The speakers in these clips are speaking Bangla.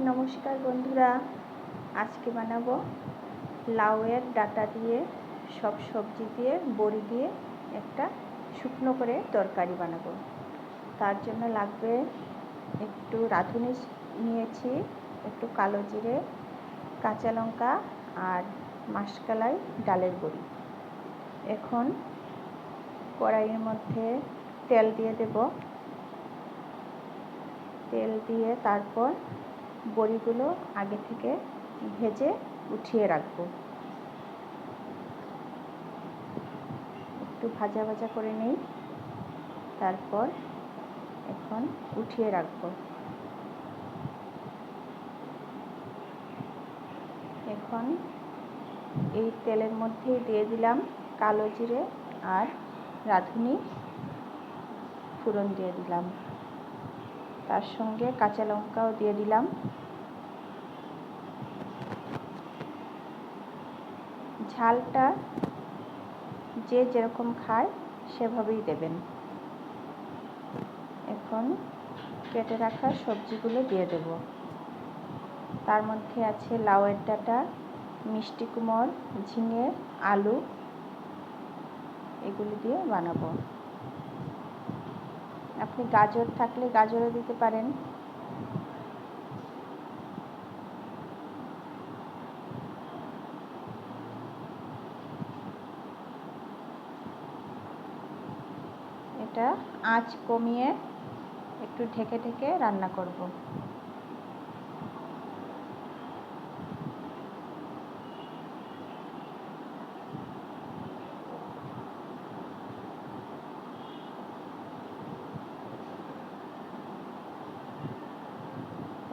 নমস্কার বন্ধুরা, আজকে বানাবো লাউয়ের ডাঁটা দিয়ে সব সবজি দিয়ে বড়ি দিয়ে একটা শুকনো করে তরকারি বানাবো। তার জন্য লাগবে একটু রাঁধুনি নিয়েছি, একটু কালো জিরে, কাঁচা লঙ্কা আর মাসকলাই ডালের বড়ি। এখন কড়াইয়ের মধ্যে তেল দিয়ে দেব। তেল দিয়ে তারপর বড়িগুলো আগে থেকে ভেজে উঠিয়ে রাখবো। একটু ভাজা ভাজা করে নিই, তারপর এখন উঠিয়ে রাখবো। এখন এই তেলের মধ্যেই দিয়ে দিলাম কালো জিরে আর রাঁধুনি ফোড়ন দিয়ে দিলাম, তার সঙ্গে কাঁচা লঙ্কাও দিয়ে দিলাম। ঝালটা যে যেরকম খায় সেভাবেই দেবেন। এখন কেটে রাখা সবজিগুলো দিয়ে দেব। তার মধ্যে আছে লাউয়ের ডাঁটা, মিষ্টি কুমড়, ঝিঙে, আলু, এগুলি দিয়ে বানাবো। আপনি গাজর থাকলে গাজরও দিতে পারেন। এটা আঁচ কমিয়ে একটু ঢেকে ঢেকে রান্না করব।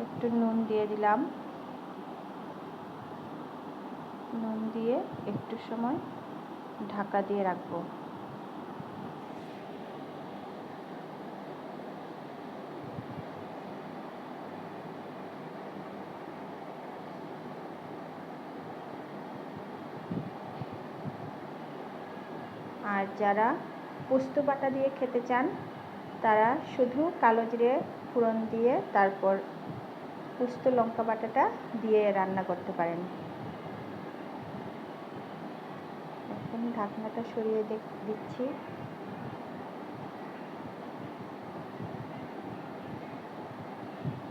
একটু নুন দিয়ে দিলাম। নুন দিয়ে একটু সময় ঢাকা দিয়ে রাখবো। আর যারা পোস্ত বাটা দিয়ে খেতে চান তারা শুধু কালো জিরে ফোড়ন দিয়ে তারপর পোস্ত লঙ্কা বাটাটা দিয়ে রান্না করতে পারেন। এখন ঢাকনাটা সরিয়ে দিচ্ছি।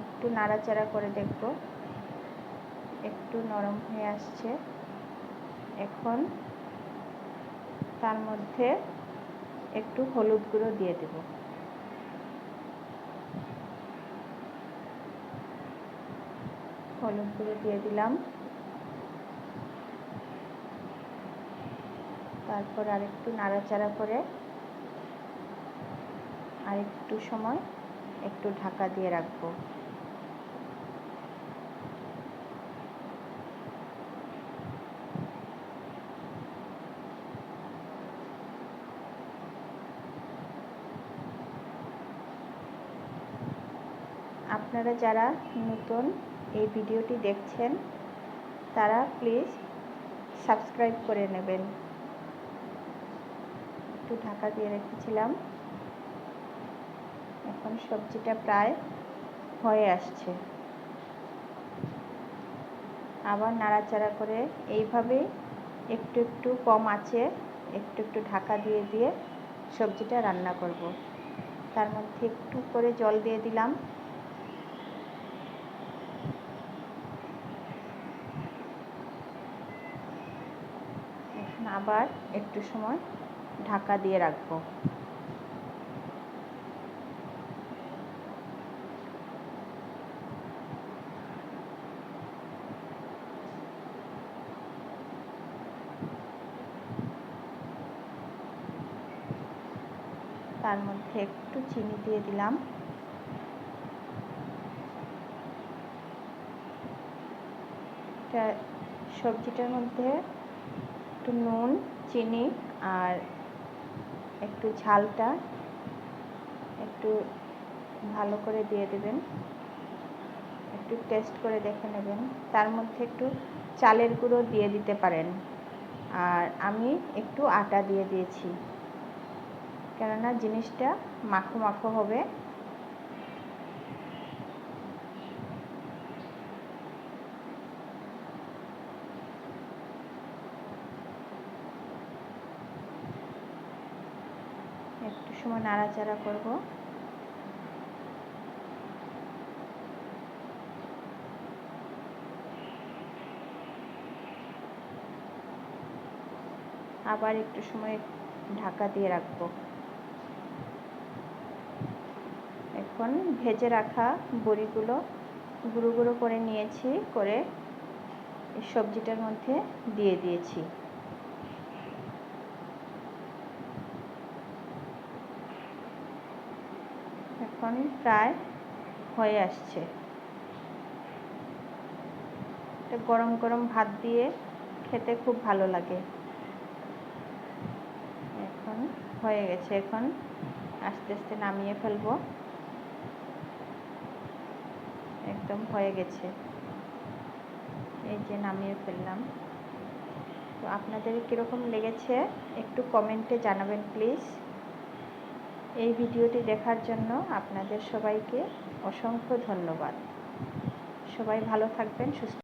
একটু নাড়াচাড়া করে দেখব, একটু নরম হয়ে আসছে। এখন তার মধ্যে একটু হলুদ গুঁড়ো দিয়ে দেব। হলুদ গুঁড়ো দিয়ে দিলাম। তারপর আরেকটু নাড়াচাড়া করে আরেকটু সময় একটু ঢাকা দিয়ে রাখবো। আপনারা যারা নতুন এই ভিডিওটি দেখছেন তারা প্লিজ সাবস্ক্রাইব করে নেবেন। একটু ঢাকা দিয়ে রেখেছিলাম। এখন সবজিটা প্রায় হয়ে আসছে। আবার নাড়াচাড়া করে এইভাবে একটু একটু কম আঁচে একটু একটু ঢাকা দিয়ে দিয়ে সবজিটা রান্না করব। তার মধ্যে একটু করে জল দিয়ে দিলাম। এখন আবার একটু সময় ঢাকা দিয়ে রাখবো। তার মধ্যে একটু চিনি দিয়ে দিলাম। সবজিটার মধ্যে একটু নুন, চিনি আর একটু ঝালটা একটু ভালো করে দিয়ে দেবেন। একটু টেস্ট করে দেখে নেবেন। তার মধ্যে একটু চালের গুঁড়ো দিয়ে দিতে পারেন। আর আমি একটু আটা দিয়ে দিয়েছি, কেননা জিনিসটা মাখো মাখো হবে। সময় নাড়াচাড়া করব। আবার একটু সময় ঢাকা দিয়ে রাখব। এখন ভেজে রাখা বড়িগুলো গুঁড়ো গুঁড়ো করে নিয়েছি, করে এই সবজিটার মধ্যে দিয়ে দিয়েছি। এখন প্রায় হয়ে আসছে। এটা গরম গরম ভাত দিয়ে খেতে খুব ভালো লাগে। এখন হয়ে গেছে, এখন আস্তে আস্তে নামিয়ে ফেলবো। একদম হয়ে গেছে, এই যে নামিয়ে ফেললাম। তো আপনাদের কীরকম লেগেছে একটু কমেন্টে জানাবেন প্লিজ। এই ভিডিওটি দেখার জন্য আপনাদের সবাইকে অসংখ্য ধন্যবাদ। সবাই ভালো থাকবেন, সুস্থ